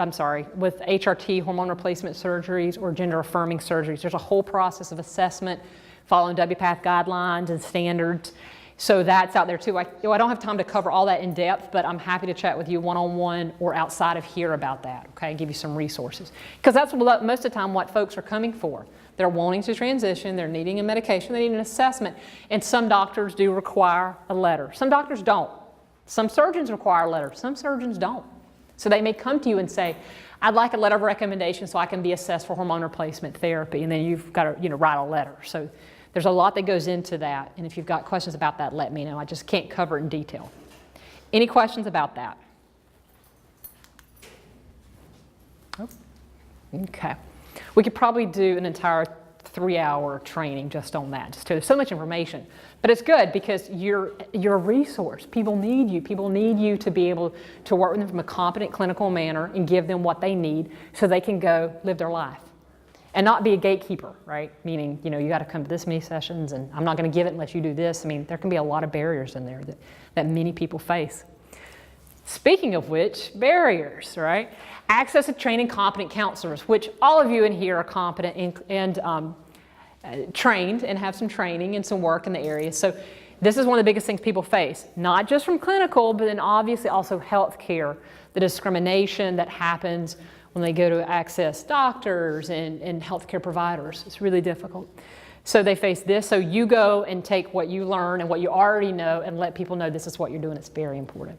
with HRT, hormone replacement surgeries, or gender affirming surgeries. There's a whole process of assessment following WPATH guidelines and standards. So that's out there too. I don't have time to cover all that in depth, but I'm happy to chat with you one-on-one or outside of here about that, okay, and give you some resources. Because that's most of the time what folks are coming for. They're wanting to transition, they're needing a medication, they need an assessment, and some doctors do require a letter. Some doctors don't. Some surgeons require a letter, some surgeons don't. So they may come to you and say, I'd like a letter of recommendation so I can be assessed for hormone replacement therapy, and then you've got to write a letter. So there's a lot that goes into that, and if you've got questions about that, let me know. I just can't cover it in detail. Any questions about that? Oh, okay. We could probably do an entire 3-hour training just on that. There's so much information. But it's good because you're a resource. People need you. People need you to be able to work with them from a competent clinical manner and give them what they need so they can go live their life. And not be a gatekeeper, right? Meaning, you got to come to this many sessions and I'm not going to give it unless you do this. I mean, there can be a lot of barriers in there that many people face. Speaking of which, barriers, right? Access to trained and competent counselors, which all of you in here are competent and trained and have some training and some work in the area. So this is one of the biggest things people face, not just from clinical, but then obviously also healthcare, the discrimination that happens when they go to access doctors and healthcare providers. It's really difficult. So they face this. So you go and take what you learn and what you already know and let people know this is what you're doing. It's very important.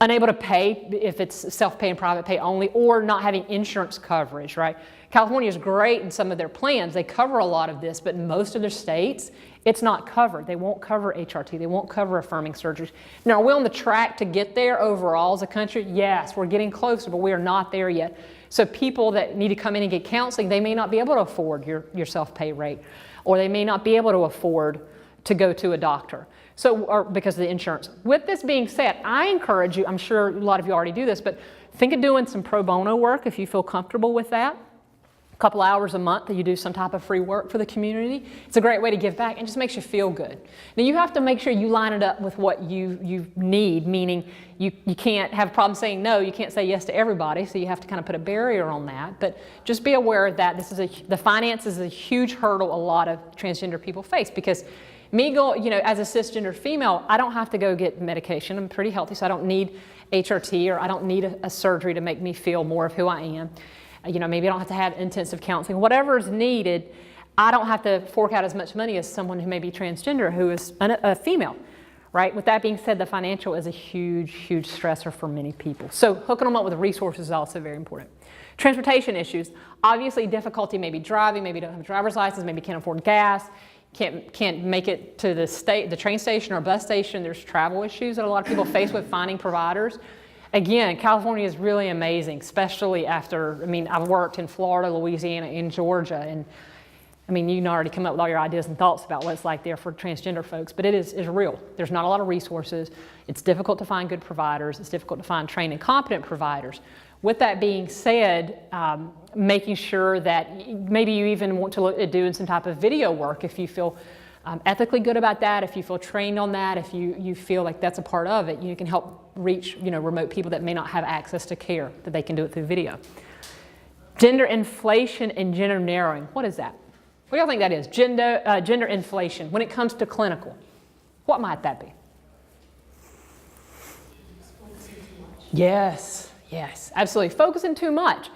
Unable to pay if it's self-pay and private pay only, or not having insurance coverage, right? California is great in some of their plans. They cover a lot of this, but in most of their states, it's not covered. They won't cover HRT. They won't cover affirming surgeries. Now, are we on the track to get there overall as a country? Yes, we're getting closer, but we are not there yet. So people that need to come in and get counseling, they may not be able to afford your self-pay rate, or they may not be able to afford to go to a doctor. So, or because of the insurance. With this being said, I encourage you, I'm sure a lot of you already do this, but think of doing some pro bono work if you feel comfortable with that. A couple hours a month that you do some type of free work for the community. It's a great way to give back and just makes you feel good. Now you have to make sure you line it up with what you need, meaning you can't have a problem saying no, you can't say yes to everybody, so you have to kind of put a barrier on that. But just be aware of that. The finance is a huge hurdle a lot of transgender people face, because me going, as a cisgender female, I don't have to go get medication. I'm pretty healthy, so I don't need HRT, or I don't need a surgery to make me feel more of who I am. Maybe I don't have to have intensive counseling. Whatever is needed, I don't have to fork out as much money as someone who may be transgender, who is a female, right? With that being said, the financial is a huge, huge stressor for many people. So hooking them up with resources is also very important. Transportation issues. Obviously, difficulty maybe driving, maybe don't have a driver's license, maybe can't afford gas, can't make it to the train station or bus station. There's travel issues that a lot of people face with finding providers. Again, California is really amazing, especially after, I've worked in Florida, Louisiana, and Georgia, and you can already come up with all your ideas and thoughts about what it's like there for transgender folks, but it is real. There's not a lot of resources. It's difficult to find good providers. It's difficult to find trained and competent providers. With that being said, making sure that maybe you even want to look at doing some type of video work if you feel ethically good about that, if you feel trained on that, if you feel like that's a part of it, you can help reach remote people that may not have access to care, that they can do it through video. Gender inflation and gender narrowing. What is that? What do y'all think that is? Gender inflation when it comes to clinical. What might that be? Yes, absolutely. Focusing too much.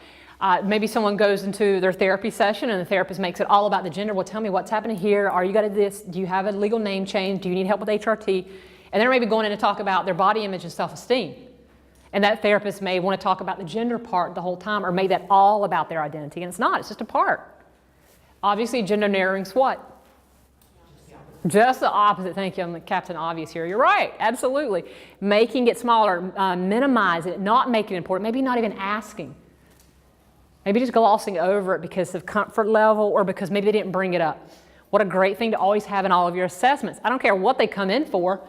Maybe someone goes into their therapy session and the therapist makes it all about the gender. Well, tell me what's happening here. Are you got to this? Do you have a legal name change? Do you need help with HRT? And they're maybe going in to talk about their body image and self-esteem. And that therapist may want to talk about the gender part the whole time, or make that all about their identity. And it's not, it's just a part. Obviously, gender narrowing's what? Just the opposite. Thank you. I'm the Captain Obvious here. You're right. Absolutely. Making it smaller, minimize it, not making it important, maybe not even asking. Maybe just glossing over it because of comfort level, or because maybe they didn't bring it up. What a great thing to always have in all of your assessments. I don't care what they come in for.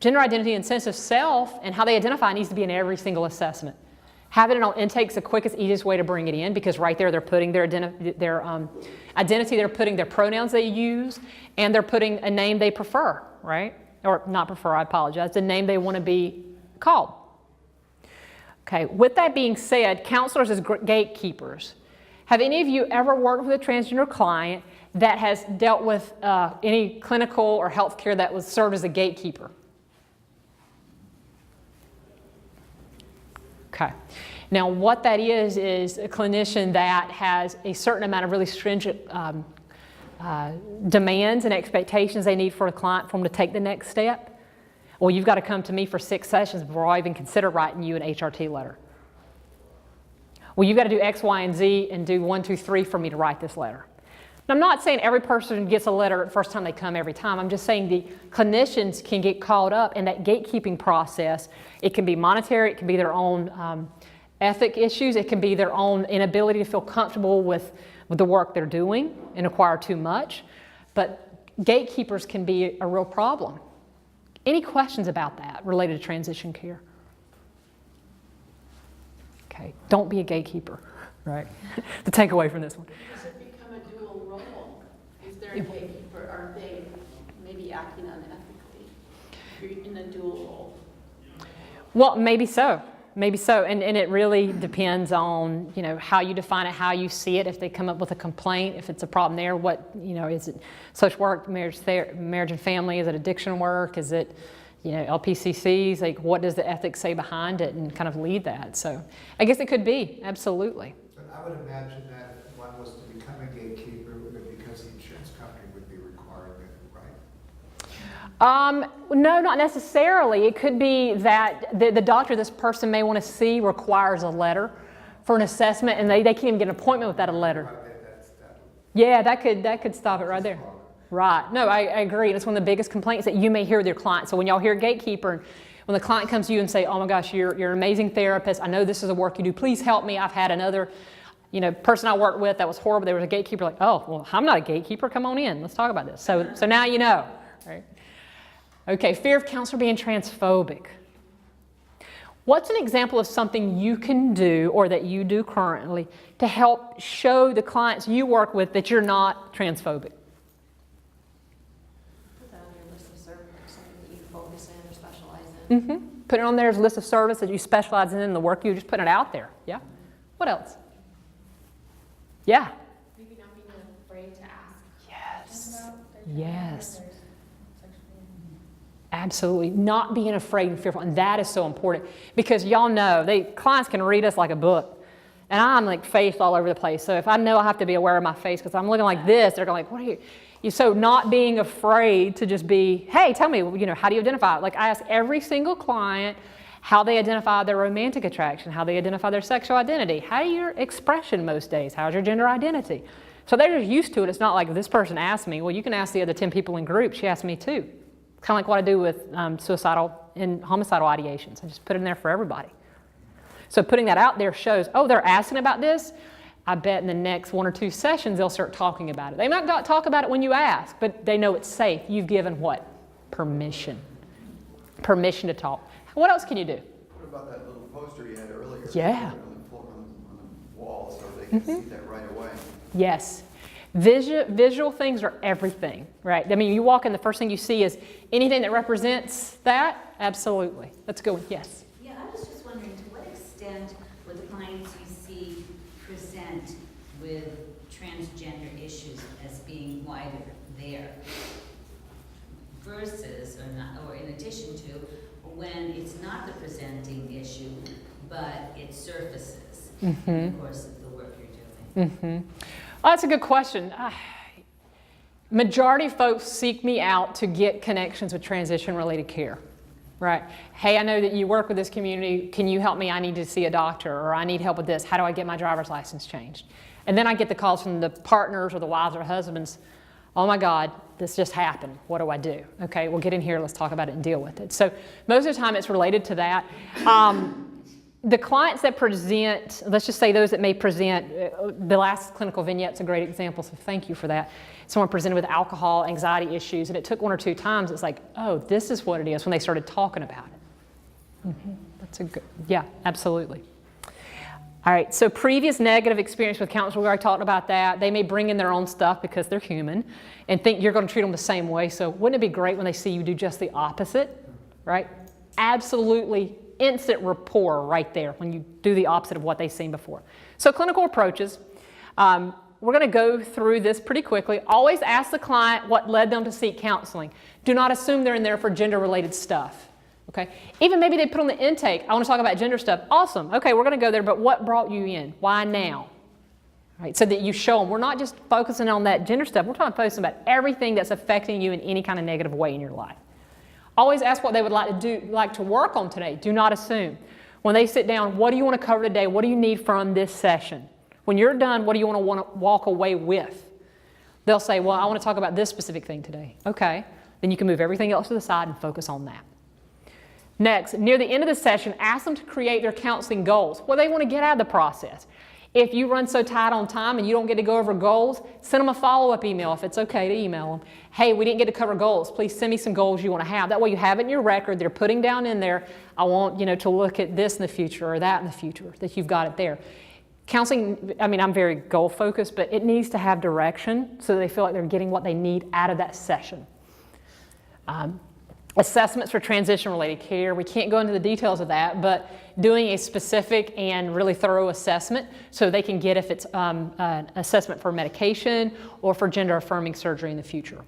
Gender identity and sense of self and how they identify needs to be in every single assessment. Having it on intake's the quickest, easiest way to bring it in, because right there they're putting their identity, they're putting their pronouns they use, and they're putting a name they prefer, right? Or not prefer, I apologize, the name they want to be called. Okay, with that being said, counselors as gatekeepers. Have any of you ever worked with a transgender client that has dealt with any clinical or health care that was served as a gatekeeper? Okay. Now, what that is a clinician that has a certain amount of really stringent demands and expectations they need for a client for them to take the next step. Well, you've got to come to me for 6 sessions before I even consider writing you an HRT letter. Well, you've got to do X, Y, and Z and do 1, 2, 3 for me to write this letter. And I'm not saying every person gets a letter the first time they come every time. I'm just saying the clinicians can get caught up in that gatekeeping process. It can be monetary, it can be their own ethic issues, it can be their own inability to feel comfortable with the work they're doing and acquire too much. But gatekeepers can be a real problem. Any questions about that related to transition care? Okay, don't be a gatekeeper, right? The takeaway from this one. Does it become a dual role? Is there a gatekeeper? Are they maybe acting unethically? If you're in a dual role. Well, maybe so. Maybe so, and it really depends on, you know, how you define it, how you see it. If they come up with a complaint, if it's a problem there, what, you know, is it social work, marriage and family? Is it addiction work? Is it, you know, LPCCs? Like, what does the ethics say behind it, and kind of lead that? So, I guess it could be, absolutely. But I would imagine that if one was to become a gatekeeper, it would be because the insurance company would be requiring it, right? No, not necessarily. It could be that the doctor this person may want to see requires a letter for an assessment, and they can't even get an appointment without a letter. Yeah, that could stop it right there. Right. No, I agree. And it's one of the biggest complaints that you may hear with your client. So when y'all hear gatekeeper, and when the client comes to you and say, oh my gosh, you're an amazing therapist. I know this is the work you do. Please help me. I've had another, you know, person I worked with that was horrible. There was a gatekeeper, like, oh, well, I'm not a gatekeeper. Come on in. Let's talk about this. So now you know. Right? Okay, fear of counselor being transphobic. What's an example of something you can do or that you do currently to help show the clients you work with that you're not transphobic? Put that on your list of services, something that you focus in or specialize in. Mm-hmm. Put it on there as a list of services that you specialize in the work you just put it out there. Yeah. What else? Yeah. Maybe not being afraid to ask. Yes. About their Yes. gender, their sexuality. Absolutely. Not being afraid and fearful. And that is so important because y'all know, clients can read us like a book. And I'm like face all over the place. So if I know I have to be aware of my face because I'm looking like this, they're going like, what are you? So not being afraid to just be, hey, tell me, you know, how do you identify? Like I ask every single client how they identify their romantic attraction, how they identify their sexual identity. How do your expression most days? How's your gender identity? So they're just used to it. It's not like if this person asked me, well, you can ask the other 10 people in group. She asked me too. Kind of like what I do with suicidal and homicidal ideations. I just put it in there for everybody. So putting that out there shows, oh, they're asking about this. I bet in the next 1 or 2 sessions they'll start talking about it. They might not talk about it when you ask, but they know it's safe. You've given what? Permission. Permission to talk. What else can you do? What about that little poster you had earlier? Yeah. On the wall so they can see that right away. Yes. Visual things are everything, right? I mean, you walk in, the first thing you see is anything that represents that? Absolutely. Let's go with yes. Yeah, I was just wondering, to what extent would the clients you see present with transgender issues as being why they're there versus, or in addition to, when it's not the presenting issue, but it surfaces in the course of the work you're doing? Oh, that's a good question. Majority of folks seek me out to get connections with transition-related care, right? Hey, I know that you work with this community. Can you help me? I need to see a doctor, or I need help with this. How do I get my driver's license changed? And then I get the calls from the partners or the wives or husbands. Oh my God, this just happened. What do I do? Okay, well, get in here. Let's talk about it and deal with it. So most of the time it's related to that. The clients that present, let's just say those that may present, the last clinical vignette's a great example, so thank you for that. Someone presented with alcohol, anxiety issues, and it took 1 or 2 times. It's like, oh, this is what it is when they started talking about it. That's a good, yeah, absolutely. All right, so previous negative experience with counselors, we already talked about that. They may bring in their own stuff because they're human and think you're going to treat them the same way. So wouldn't it be great when they see you do just the opposite, right? Absolutely. Instant rapport right there when you do the opposite of what they've seen before. So clinical approaches, we're going to go through this pretty quickly. Always ask the client what led them to seek counseling. Do not assume they're in there for gender-related stuff. Okay? Even maybe they put on the intake, I want to talk about gender stuff. Awesome. Okay, we're going to go there, but what brought you in? Why now? Right, so that you show them. We're not just focusing on that gender stuff. We're talking focusing about everything that's affecting you in any kind of negative way in your life. Always ask what they would like to work on today. Do not assume. When they sit down, what do you want to cover today? What do you need from this session? When you're done, what do you want to walk away with? They'll say, well, I want to talk about this specific thing today. Okay, then you can move everything else to the side and focus on that. Next, near the end of the session, ask them to create their counseling goals. What they want to get out of the process. If you run so tight on time and you don't get to go over goals, send them a follow-up email if it's okay to email them. Hey, we didn't get to cover goals. Please send me some goals you want to have. That way you have it in your record. They're putting down in there, I want to look at this in the future or that in the future, that you've got it there. Counseling, I'm very goal-focused, but it needs to have direction so that they feel like they're getting what they need out of that session. Assessments for transition-related care. We can't go into the details of that, but doing a specific and really thorough assessment so they can get if it's an assessment for medication or for gender-affirming surgery in the future.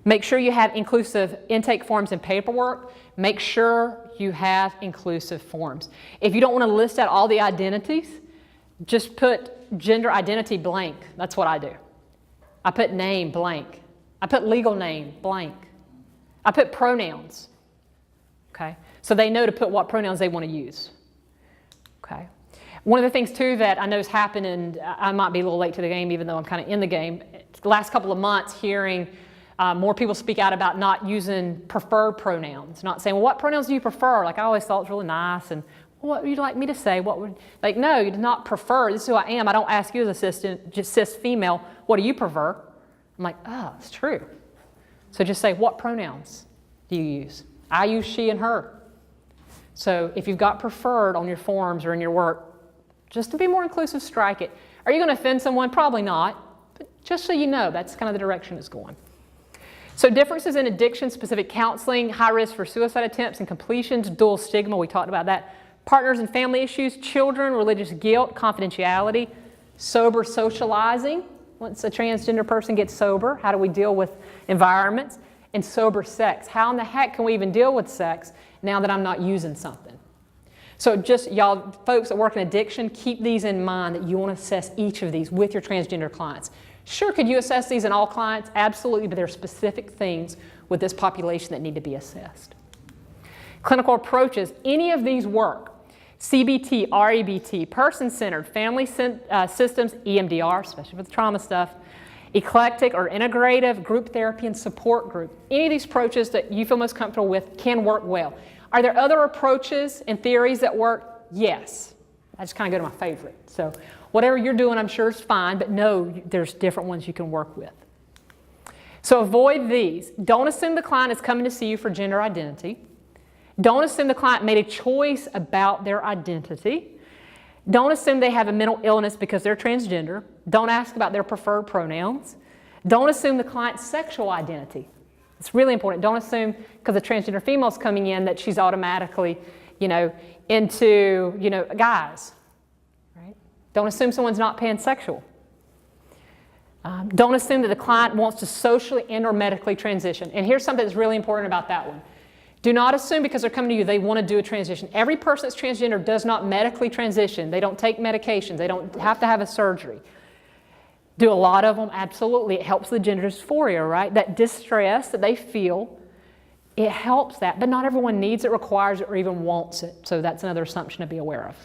Make sure you have inclusive intake forms and paperwork. Make sure you have inclusive forms. If you don't want to list out all the identities, just put gender identity blank. That's what I do. I put name blank. I put legal name blank. I put pronouns, okay? So they know to put what pronouns they want to use, okay? One of the things too that I know has happened, and I might be a little late to the game even though I'm kind of in the game, the last couple of months hearing more people speak out about not using preferred pronouns, not saying, well, what pronouns do you prefer? Like I always thought it was really nice, and what would you like me to say? What would, like, no, you do not prefer. This is who I am. I don't ask you as assistant, just cis female, what do you prefer? I'm like, oh, it's true. So just say, what pronouns do you use? I use she and her. So if you've got preferred on your forms or in your work, just to be more inclusive, strike it. Are you going to offend someone? Probably not. But just so you know, that's kind of the direction it's going. So differences in addiction-specific counseling, high risk for suicide attempts and completions, dual stigma, we talked about that. Partners and family issues, children, religious guilt, confidentiality, sober socializing. Once a transgender person gets sober, how do we deal with environments? And sober sex. How in the heck can we even deal with sex now that I'm not using something? So just y'all folks that work in addiction, keep these in mind that you want to assess each of these with your transgender clients. Sure, could you assess these in all clients? Absolutely, but there are specific things with this population that need to be assessed. Clinical approaches, any of these work. CBT, REBT, person-centered, family systems, EMDR, especially with trauma stuff, eclectic or integrative, group therapy, and support group. Any of these approaches that you feel most comfortable with can work well. Are there other approaches and theories that work? Yes. I just kind of go to my favorite. So whatever you're doing, I'm sure is fine, but no, there's different ones you can work with. So avoid these. Don't assume the client is coming to see you for gender identity. Don't assume the client made a choice about their identity. Don't assume they have a mental illness because they're transgender. Don't ask about their preferred pronouns. Don't assume the client's sexual identity. It's really important. Don't assume because a transgender female is coming in that she's automatically, into, guys, right? Don't assume someone's not pansexual. Don't assume that the client wants to socially and or medically transition. And here's something that's really important about that one. Do not assume because they're coming to you they want to do a transition. Every person that's transgender does not medically transition. They don't take medications. They don't have to have a surgery. Do a lot of them? Absolutely. It helps the gender dysphoria, right? That distress that they feel, it helps that. But not everyone needs it, requires it, or even wants it. So that's another assumption to be aware of.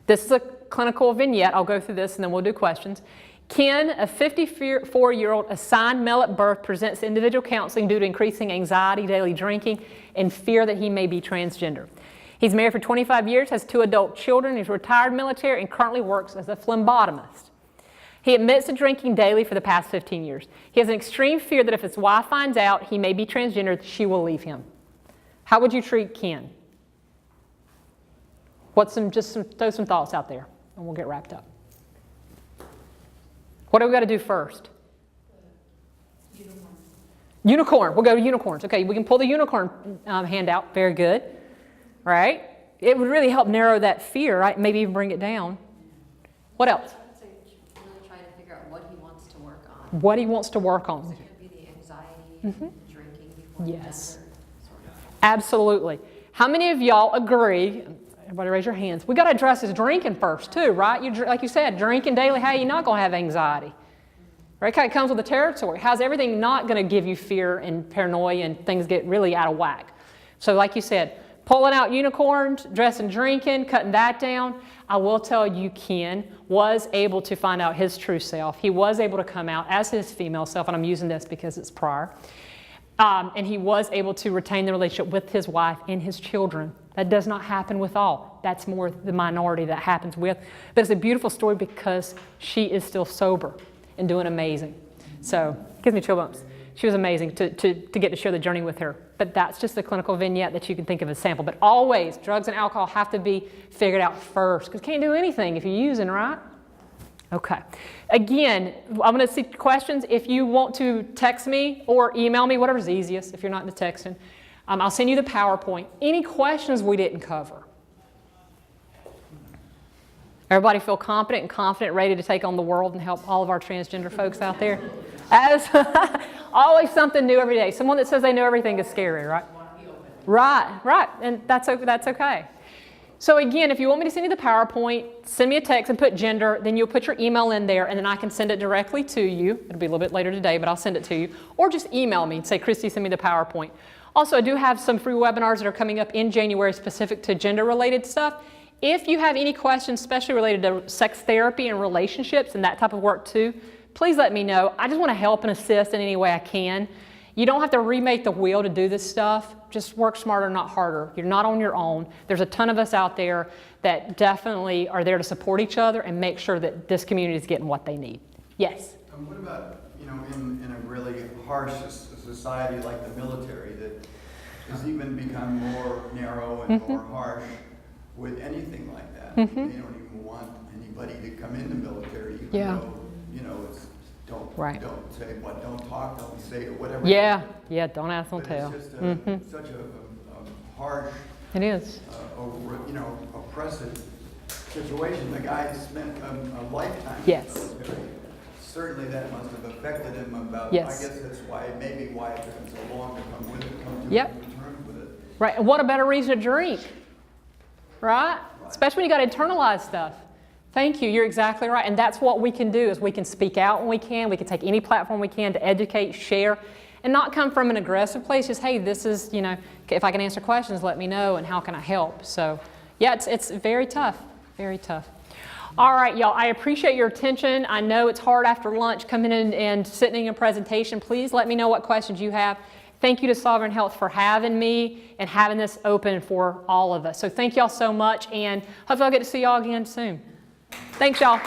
This is a clinical vignette. I'll go through this and then we'll do questions. Ken, a 54-year-old assigned male at birth, presents individual counseling due to increasing anxiety, daily drinking, and fear that he may be transgender. He's married for 25 years, has 2 adult children, he's retired military, and currently works as a phlebotomist. He admits to drinking daily for the past 15 years. He has an extreme fear that if his wife finds out he may be transgender, she will leave him. How would you treat Ken? Throw some thoughts out there, and we'll get wrapped up. What do we got to do first? Unicorn. We'll go to unicorns. Okay, we can pull the unicorn handout. Very good. Right? It would really help narrow that fear, right? Maybe even bring it down. What else? I'd say really try to figure out what he wants to work on. What he wants to work on. It could be the anxiety, drinking before Yes. gender, sort of. Absolutely. How many of y'all agree? Everybody raise your hands. We got to address this drinking first too, right? Like you said, drinking daily, how are you not going to have anxiety? Right? It kind of comes with the territory. How's everything not going to give you fear and paranoia and things get really out of whack? So like you said, pulling out unicorns, dressing, drinking, cutting that down. I will tell you, Ken was able to find out his true self. He was able to come out as his female self, and I'm using this because it's prior. And he was able to retain the relationship with his wife and his children. That does not happen with all. That's more the minority that happens with. But it's a beautiful story because she is still sober and doing amazing. So it gives me chill bumps. She was amazing to get to share the journey with her. But that's just the clinical vignette that you can think of as sample. But always, drugs and alcohol have to be figured out first because you can't do anything if you're using, right? Okay. Again, I'm going to see questions. If you want to text me or email me, whatever's easiest if you're not into texting, I'll send you the PowerPoint. Any questions we didn't cover? Everybody feel competent and confident, ready to take on the world and help all of our transgender folks out there? As always something new every day. Someone that says they know everything is scary, right? Right, and that's okay. So again, if you want me to send you the PowerPoint, send me a text and put gender, then you'll put your email in there and then I can send it directly to you. It'll be a little bit later today, but I'll send it to you. Or just email me and say, Christy, send me the PowerPoint. Also, I do have some free webinars that are coming up in January specific to gender-related stuff. If you have any questions, especially related to sex therapy and relationships and that type of work too, please let me know. I just want to help and assist in any way I can. You don't have to remake the wheel to do this stuff. Just work smarter, not harder. You're not on your own. There's a ton of us out there that definitely are there to support each other and make sure that this community is getting what they need. Yes? What about, in a really harsh society like the military that has even become more narrow and more harsh with anything like that? They don't even want anybody to come in the military, even though, it's don't say what, don't talk, don't say it, whatever. Yeah, don't ask, don't tell. It's just such a harsh, it is. Oppressive situation. The guy spent a lifetime in Yes. the military. Certainly that must have affected him about, Yes. I guess that's why it took him so long to come to terms with it. Right, and what a better reason to drink, right? Especially when you got to internalize stuff. Thank you, you're exactly right. And that's what we can do is we can speak out when we can take any platform we can to educate, share, and not come from an aggressive place, just, hey, this is, if I can answer questions, let me know, and how can I help? So, yeah, it's very tough, very tough. All right, y'all, I appreciate your attention. I know it's hard after lunch coming in and sitting in a presentation. Please let me know what questions you have. Thank you to Sovereign Health for having me and having this open for all of us. So thank y'all so much, and hopefully I'll get to see y'all again soon. Thanks, y'all.